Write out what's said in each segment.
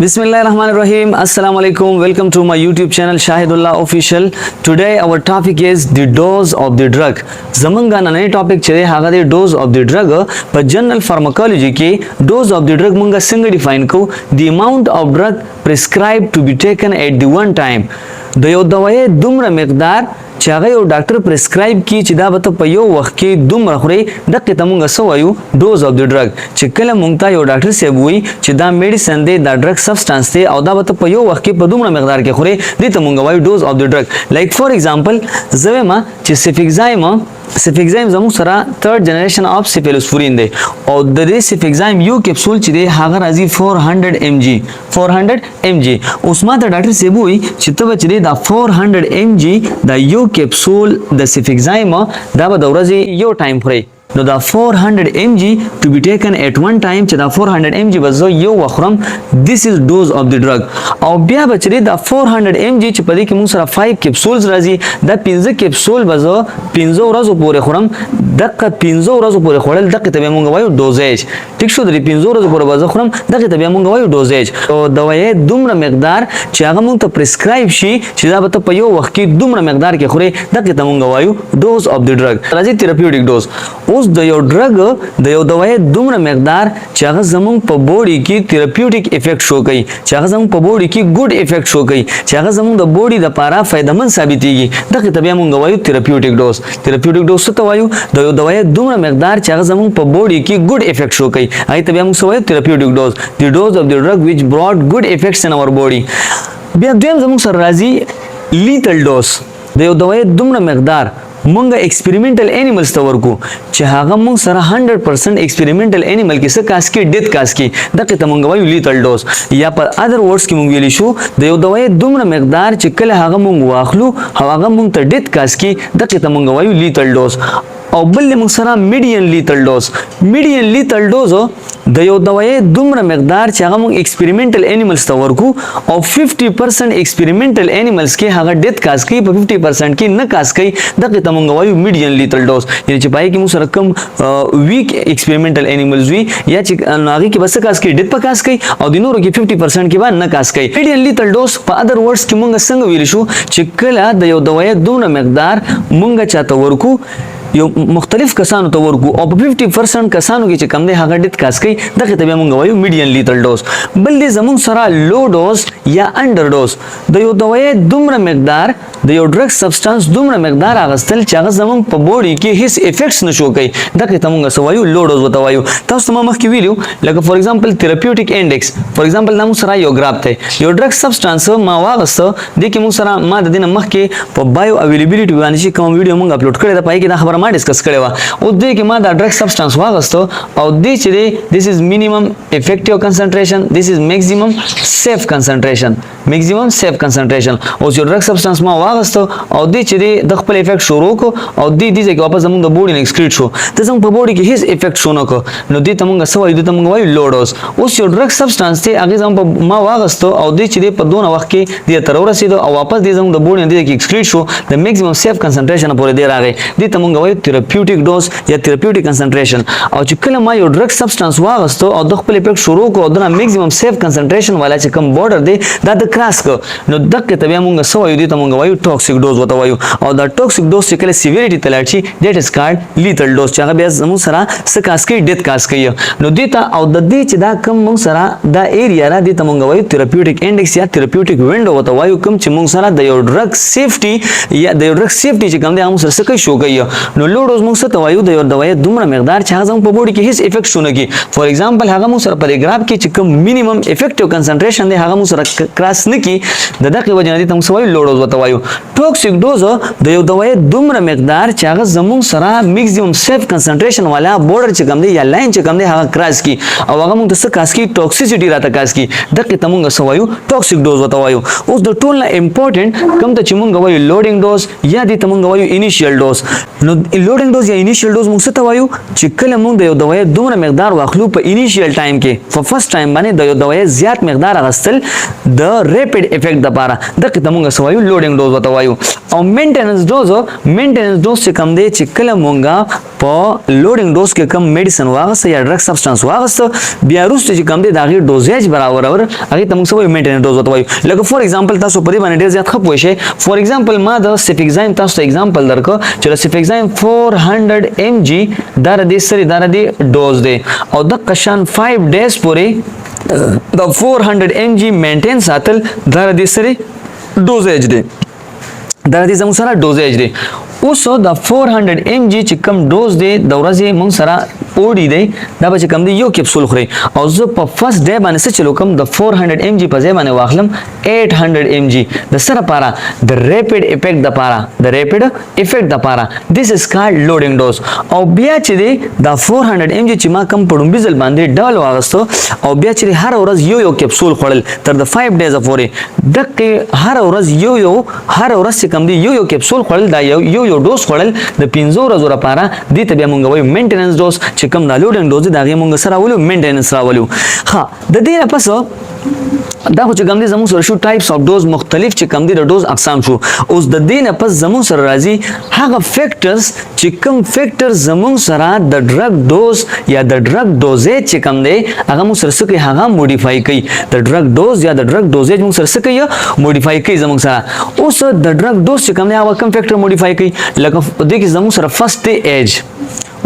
Bismillahirrahmanirrahim. Assalamu alaikum. Welcome to my YouTube channel Shahidullah Official. Today our topic is the dose of the drug. Zamanga nane topic chede haga the dose of the drug. But general pharmacology ke dose of the drug munga single define ko the amount of drug prescribed to be taken at the one time. د یو دوايي دومره مقدار چې هغه یو ډاکټر پرسکرایب کی چې دا به ته په یو وخت کې دومره خوري دغه ته مونږ سو وایو ډوز اف د ډرګ چې کله مونږ ته یو ډاکټر سی وایي چې دا میډیسن دی دا ډرګ سبسټانس دی او دا به ته په یو وخت کې په دومره مقدار کې خوري دې ته مونږ وایو ډوز اف د ډرګ لایک فور ایگزامپل زویما چې سیفیکزایم زموږ سره third generation of cephalosporin دی او د دې سیفیکزایم یو کپسول چې دی هغه راځي 400 mg اوس ما ته ډاکټر سی وایي چې ته چې دا 400 mg دا یو کپسول د سیفیکزایم دا به د ورځې یو ټایم خوري نو دا 400 mg to be taken at one time چې دا 400 mg بزو یو وخورم this is dose of the drug او بیا بچری دا 400 mg چې په دې کې موږ سره 5 کپسولز راځي دا 15 کپسول بزو 15 ورځې پورې خورم دغه 15 ورځې پورې خورل دغه ته موږ وایو ډوزیج ټیک شو د 15 ورځې پورې بزو خورم دغه ته موږ وایو ډوزیج او دوايي دومره مقدار چې هغه موږ ته پرسکرایب شي چې دا به په یو وخت کې دومره مقدار کې خوري دغه ته موږ وایو ډوز اف د ډرګ راځي تھراپیوټیک ډوز اوس د یو ډرګ د یو دوايي دومره مقدار چې هغه زموږ په بوډي کې تھراپیوټیک افیکټ شو کوي چې هغه زموږ په بوډي کې ګډ افیکټ شو کوي چې هغه زموږ د بوډي د لپاره فائدمن ثابتېږي دغه ته موږ وایو تھراپیوټیک ډوز ته وایو د یو دوايي دومره مقدار چې هغه زموږ په بوډي کې ګډ افیکټ شو کوي هغه ته موږ وایو تھراپیوټیک ډوز the dose of the drug which brought good effects in our body بیا دویم زموږ سره راځي لیتل ډوز د یو دوايي دومره مقدار مونږه ایکسپریمنټل انیملز ته ورکو چې هغه مونږ سره 100% ایکسپریمنټل انیمل کې څه کاس کې ډیت کاس کې دغه ته مونږ وایو لیتل ډوز یا په اذر ورډز کې مونږ ویلی شو د یو دوايي دومره مقدار چې کله هغه مونږ واخلو هغه مونږ ته ډیت کاس کې دغه ته مونږ وایو لیتل ډوز او بل موږ سره میډین لیتل ډوز د یو دوايي دومره مقدار چې هغه موږ ایکسپریمنټل انیملز ته ورکو او 50% ایکسپریمنټل انیملز کې هغه ډیت کاس کوي په 50% کې نه کاس کوي دغه ته موږ وایو میډین لیتل ډوز یعنی چې پای کې موږ سره کم ویک ایکسپریمنټل انیملز وی یا چې هغه کې بس کاس کوي ډیت په کاس کوي او د نورو کې 50% کې باندې نه کاس کوي میډین لیتل ډوز په اذر ورډز کې موږ څنګه ویل شو چې کله د یو دوايي دومره مقدار موږ چاته ورکو یو مختلف کسانو ته ورکو او په 50% کسانو کې چې کم دی هغه ډیت کاس کوي دغه ته موږ وایو میډین لیتل ډوز بل دې زموږ سره لو ډوز یا انډر ډوز د یو دوايي دومره مقدار د یو ډرګ سبسټانس دومره مقدار اغستل چې هغه زموږ په بوډي کې هیڅ افیکټس نشو کوي دغه ته موږ وایو لو ډوز وته وایو تاسو ما مخکې ویلو لکه فور ایگزامپل تھراپیوټیک انډیکس فور ایگزامپل موږ سره یو ګراف ته یو ډرګ سبسټانس ما واغسته د کې موږ سره ما د دینه مخکې په بایو اویلیبیلیټی باندې چې کوم ویډیو موږ اپلوډ کړی دا پای کې دا خبره ما ډیسکس کړې و او دې کې ما دا ډرګ سبسټانس واغسته او دې چې this is minimum effective concentration this is maximum safe concentration او چې ډرګ سبسټانس ما واغسته او دې چې د خپل افیکټ شروع کو او دې چې واپس زموږ د بوډي ایکسکریټ شو ته زموږ په بوډي کې هیڅ افیکټ شو نه کو نو دې ته موږ سوای دې ته موږ وایو لو ډوز اوس یو ډرګ سبسټانس ته هغه زموږ ما واغسته او دې چې په دونه وخت کې دې تر ورسېدو او واپس دې زموږ د بوډي دې کې ایکسکریټ شو د میکسیمم سیف کنسنټریشن پورې دی راغی دې ته موږ وایو تھراپیوټیک ډوز یا تھراپیوټیک کنسنټریشن او چې کله ما یو ډرګ سبسټانس واغسته او د خپل افیکټ شروع کو د میکسیمم سیف کنسنټریشن والا چې کوم بورډر دی دا د کراس کو نو دغه ته موږ سوای دې ته موږ وایو ټاکسیک ډوز وته وایو او دا ټاکسیک ډوز چې کله سیویریټی تلل شي دیٹ از کارډ لیتل ډوز چې هغه بیا زموږ سره څه کاس کوي ډیت کاس کوي نو دې ته او د دې چې دا کم موږ سره دا ایریا را دې ته موږ وایو تھراپیوټیک انډیکس یا تھراپیوټیک وینډو وته وایو کوم چې موږ سره د یو ډرګ سیفټي یا د یو ډرګ سیفټي چې کوم دی موږ سره څه کوي شو کوي نو لو ډوز موږ ته وایو د یو دوايي دومره مقدار چې هغه زموږ په بوډي کې هیڅ افیکټ شونه کی فور ایگزامپل هغه موږ سره په ګراف کې چې کوم مینیمم افیکټیو کنسنټریشن دی هغه موږ سره کراس نه کی د دغه وجه نه دي موږ وایو لو ډوز وته وایو ټاکسیک ډوز د یو دوايي دومره مقدار چې هغه زموږ سره میکسیمم سیف کنسنټریشن والا بورډر چې کوم دی یا لاین چې کوم دی هغه کراس کی او هغه موږ څه کاس کی ټاکسیسيټي راته کاس کی دغه ته موږ وایو ټاکسیک ډوز وته وایو اوس د ټول نه امپورټنت کوم ته چې موږ وایو لوډینګ ډوز یا دې ته موږ وایو انیشیل ډوز نو لوډینګ ډوز یا انیشیل ډوز موږ څه ته وایو چې کله موږ د یو دوايي دومره مقدار واخلو په انیشیل ټایم کې په فرست ټایم باندې د یو دوايي زیات مقدار اغستل د ریپډ افیکټ لپاره دغه ته موږ وایو لوډینګ ډوز وته وایو او مینټیننس ډوز چې کوم دی چې کله موږ په لوډینګ ډوز کې کم میډیسن واغسته یا ډرګ سبسټانس واغسته بیا وروسته چې کم دی د هغې ډوزیج برابر هغې ته موږ څه وایو مینټیننس ډوز ورته وایو. لکه فور ایگزامپل تاسو په دې باندې ډېر زیات ښه پوه شئ. فور ایگزامپل ما د سیفیکزایم تاسو ته ایگزامپل درکړ چې د سیفیکزایم 400 mg دا د سری دا د ډوز دی او د قشان 5 days پورې د 400 mg مینټین ساتل دا د سری ډوزیج دی دا د زموږ سره ډوزیج دی. اوس د 400 mg چې کم ډوز دی د ورځې موږ سره اوډي دی دا به چې کم دی یو کیپسول خوري او زه په فرست ډے باندې څه چلو کوم د 400 mg په ځای باندې واخلم 800 mg د سره پاره د ریپډ افیکټ د پاره د ریپډ افیکټ د پاره دیس از کالډ لوډینګ ډوز. او بیا چې دی د 400 mg چې ما کم پړم بزل باندې ډبل واغستو او بیا چې هر ورځ یو کیپسول خورل تر د 5 days پورې دغه هر ورځ هر ورځ چې کم دی یو کیپسول خورل دا یو ډوز خورل د 15 ورځو لپاره دې ته بیا مونږ وایو مینټیننس ډوز چې کوم د لوډینګ ډوز دی دا غي مونږ سره ولو مینټیننس راولو. ها د دې نه پس دا خو چې کوم دي زموږ سره شو ټایپس اف ډوز مختلف چې کوم دي د ډوز اقسام شو. اوس د دې نه پس زموږ سره راځي هغه فیکټرز چې کوم فیکټر زموږ سره د ډرګ ډوز یا د ډرګ ډوزیج چې کوم دی هغه موږ سره څه کوي هغه موډیفای کوي. د ډرګ ډوز یا د ډرګ ډوزیج موږ سره څه کوي موډیفای کوي زموږ سره. اوس د ډرګ ډوز چې کوم دی هغه کوم فیکټر موډیفای کوي لکه دې کې زموږ سره فرست دی ایج.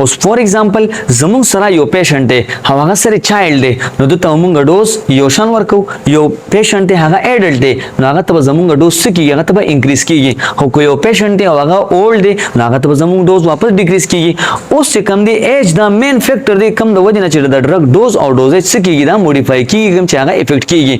اوس فور ایگزامپل زموږ سره یو پیشنټ دی هغه سره چایلډ دی نو دته موږ ډوز یو شان ورکو. یو پیشنټ دی هغه اډلټ دی نو هغه ته زموږ ډوز سکیږي هغه ته انکریز کیږي. خو کو یو پیشنټ دی هغه اولډ دی نو هغه ته زموږ ډوز واپس ډیکریز کیږي. اوس چې کم دی ایج دا مین فیکټر دی کم د وجه نه چې د ډرګ ډوز او ډوزیج سکیږي دا موډیفای کیږي چې هغه افیکټ کیږي.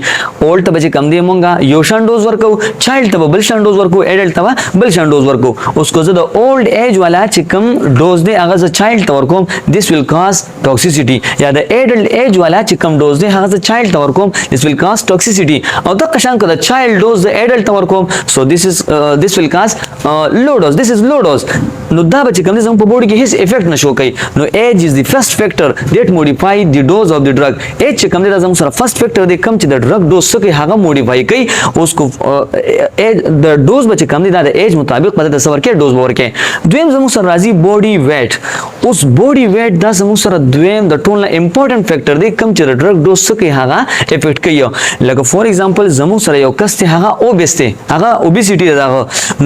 اولډ ته چې کم دی موږ یو شان ډوز ورکو چایلډ ته بل شان ډوز ورکو اډلټ ته بل شان ډوز ورکو. اوس کو زه د اولډ ایج والا چې کم ډوز دی هغه زه چایلډ ته ورکوم this will cause toxicity یا د adult age والا چې کم ډوز دی هغه چایلډ ته ورکوم this will cause toxicity. او د قشان کو د چایلډ ډوز د adult ته ورکوم so this will cause low dose this is low dose. نو دا به چې کوم زموږ په بوډي کې هیڅ افیکټ نشو کوي. نو ایج از دی فرست فیکٹر دیٹ موډیفای دی ډوز اف دی ډرګ. ایج چې کوم دی دا زموږ سره فرست فیکٹر دی کوم چې د ډرګ ډوز څخه هغه موډیفای کوي. اوس کو ایج د ډوز به چې کوم دی دا د ایج مطابق پته د سور کې ډوز ورکه. دویم زموږ سره راځي بوډي ویټ. اوس بوډي ویټ دا زموږ سره دویم د ټول نه امپورټنت فیکٹر دی کوم چې د ډرګ ډوز څخه هغه افیکټ کوي. لکه فور ایگزامپل زموږ سره یو کس ته هغه اوبیس دی هغه اوبیسټی دا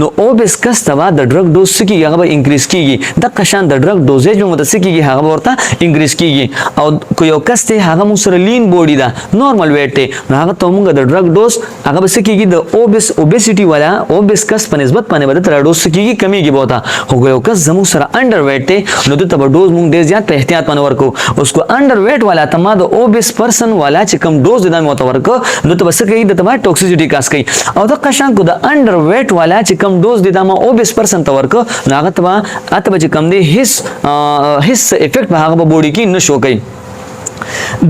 نو اوبیس کس ته د ډرګ ډوز څخه هغه انکریز کیږي د قشان د ډرګ ډوزیج مو د سکیږي هغه ورته انکریز کیږي. او کو یو کس ته هغه مو سره لین بوډي دا نورمال ویټ ته نو هغه ته موږ د ډرګ ډوز هغه به سکیږي د اوبیسټی والا اوبیس کس په نسبت باندې بده تر ډوز سکیږي کمیږي بوته. خو یو کس زمو سره انډر ویټ ته نو د تب ډوز موږ ډیر زیات په احتیاط باندې ورکو. اوس کو انډر ویټ والا تما د اوبیس پرسن والا چې کم ډوز د مو ته ورکو نو ته بس کوي د تما ټاکسیسټی کاس کوي. او د قشان کو د انډر ویټ والا چې کم ډوز د ما اوبیس پرسن ته ورکو نو هغه تما اته به کم دی هیڅ افیکټ په هغه بوډي کې نشو کوي.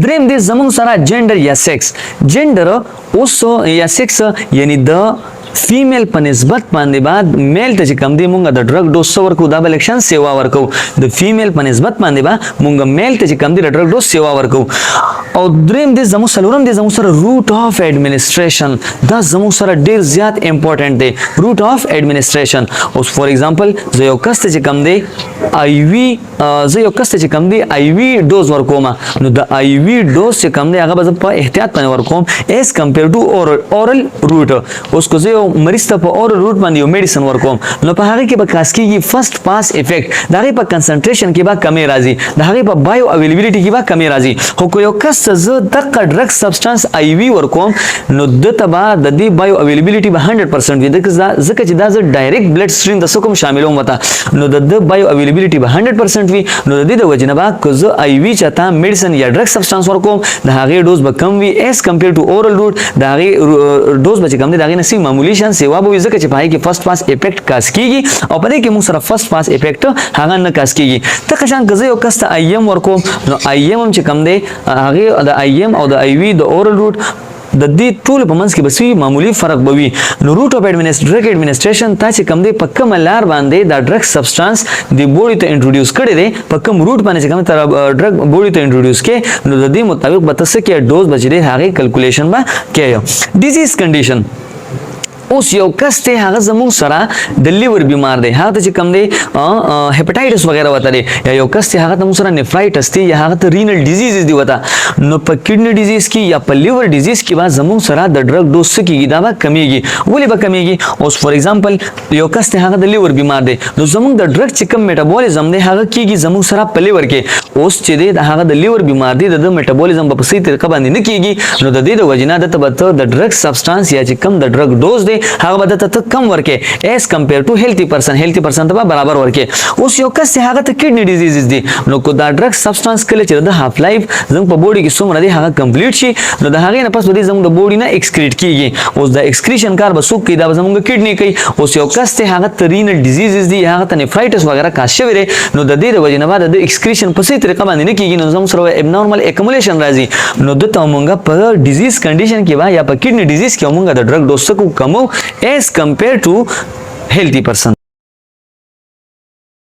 دریم دی زمون سره جندر یا سیکس. جندر اوس یا سیکس یعنی د فیمیل په نسبت باندې بعد میل ته چې کم دی مونږ د ډرګ ډوز ورکو دا بلکشن سیوا ورکو. د فیمیل په نسبت باندې با مونږ میل ته چې کم دی د ډرګ ډوز سیوا ورکو. او دریم دی زمو سلورم دی زمو سره روټ اف ایڈمنسټریشن دا زمو سره ډیر زیات امپورټنت دی روټ اف ایڈمنسټریشن. اوس فور ایگزامپل زه یو کس ته چې کم دی آی وی زه یو کس ته چې کم دی آی وی ډوز ورکوم نو د آی وی ډوز چې کم دی هغه به په احتیاط باندې ورکوم ایز کمپیر ټو اورل روټ. اوس کو زه مریض ته په اورل روټ باندې یو میډیسن ورکوم نو په هغه کې به کاس کیږي فرست پاس افیکټ دا غي په کنسنټریشن کې به کمی راځي دا غي په بایو اویلیبিলিټی کې به کمی راځي. خو کو یو کس زه د ډرګ سبسټانس آی وی ورکوم نو د تبا د دې بایو اویلیبিলিټی به 100% وي ځکه چې دا ز ډایرکټ بلډ سټریم د سکم شاملوم وتا نو د بایو اویلیبিলিټی به 100% وي. نو د دې د وجنبا کو زه آی وی چاته میډیسن یا ډرګ سبسټانس ورکوم د هغه ډوز به کم وي ایز کمپیر ټو اورل روټ دا هغه ډوز به کم دي دا هغه نسی معمولی شان سیوا به ځکه چې پای کې فرست پاس افیکټ کاس کیږي او په دې کې موږ سره فرست پاس افیکټ هغه نه کاس کیږي. ته قشان کزه یو کس ته آی ایم ورکوم نو آی ایم چې کم دی هغه د آی ایم او د آی وی د اورل روټ د دې ټول په منځ کې بسوي معمولی فرق بوي. نو روټ اف ایڈمنسټریشن تا چې کم دی په کوم لار باندې دا ډرګ سبسټانس دی بوډي ته انټروډیوس کړي دي په کوم روټ باندې چې کوم تر ډرګ بوډي ته انټروډیوس کې نو د دې مطابق به تاسو کې ډوز بچی دی هغه کیلکولیشن به کوي. ډیزیز کنډیشن اوس یو کس ته هغه زموږ سره د لیور بیمار دی هغه چې کم دی هپاټایټس وغیرہ وته دی یا یو کس ته هغه موږ سره نیفرایټس دی یا هغه ته رینل ډیزیز دی وته نو په کډنی ډیزیز کې یا په لیور ډیزیز کې با زموږ سره د ډرګ ډوز کېږي دا به کمیږي ولې به کمیږي اوس فور ایگزامپل یو کس ته هغه د لیور بیمار دی نو زموږ د ډرګ چې کم میټابولیزم دی هغه کېږي زموږ سره په لیور کې اوس چې دی هغه د لیور بیمار دی د میټابولیزم په صحیح طریقه باندې نه کېږي نو د دې د وجنه د تبته د ډرګ سبسټانس یا چې کم د ډرګ ډوز دی هغه به ته کم ورکه ایز کمپیر ټو هیلتي پرسن ته برابر ورکه اوس یو کس هغه ته کډنی ډیزیز دی نو کو دا ډرګ سبسټانس کله چې د هاف لایف زموږ په بوډي کې څومره دی هغه کمپلیټ شي نو د هغې نه پس به دې زموږ د بوډي نه ایکسکریټ کېږي اوس د ایکسکریشن کار به څوک کوي دا به زموږ کډنی کوي اوس یو کس ته هغه ته رینل ډیزیز دی هغه ته نیفرایټس وغیرہ کاش شوی دی نو د دې د وجې نه بعد د ایکسکریشن په صحیح طریقه باندې نه کېږي نو زموږ سره ابنورمل اکومولیشن راځي نو دته موږ په ډیزیز کنډیشن کې یا په کډنی ډیزیز کې موږ د ډرګ ډوز کو کمو ایز کمپیر ټو healthy person.